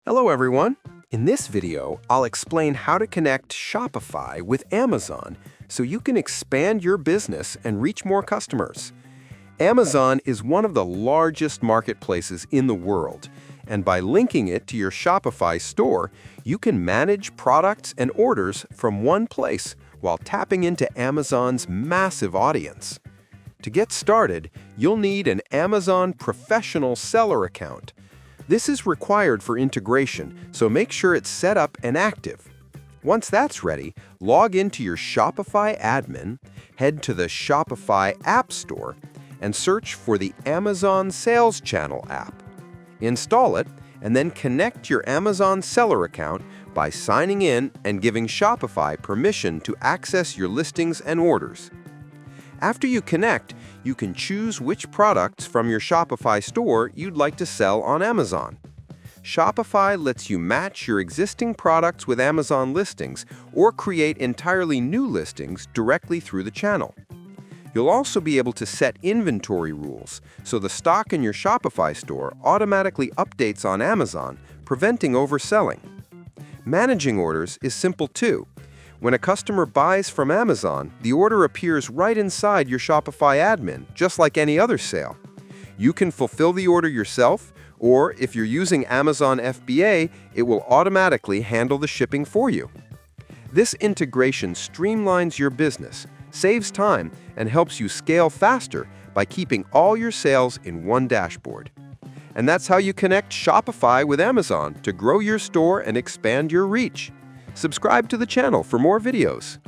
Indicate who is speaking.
Speaker 1: Hello everyone! In this video, I'll explain how to connect Shopify with Amazon so you can expand your business and reach more customers. Amazon is one of the largest marketplaces in the world, and by linking it to your Shopify store, you can manage products and orders from one place while tapping into Amazon's massive audience. To get started, you'll need an Amazon Professional Seller account. This is required for integration, so make sure it's set up and active. Once that's ready, log into your Shopify admin, head to the Shopify App Store, and search for the Amazon Sales Channel app. Install it, and then connect your Amazon Seller account by signing in and giving Shopify permission to access your listings and orders. After you connect, you can choose which products from your Shopify store you'd like to sell on Amazon. Shopify lets you match your existing products with Amazon listings or create entirely new listings directly through the channel. You'll also be able to set inventory rules, so the stock in your Shopify store automatically updates on Amazon, preventing overselling. Managing orders is simple too. When a customer buys from Amazon, the order appears right inside your Shopify admin, just like any other sale. You can fulfill the order yourself, or if you're using Amazon FBA, it will automatically handle the shipping for you. This integration streamlines your business, saves time, and helps you scale faster by keeping all your sales in one dashboard. And that's how you connect Shopify with Amazon to grow your store and expand your reach. Subscribe to the channel for more videos.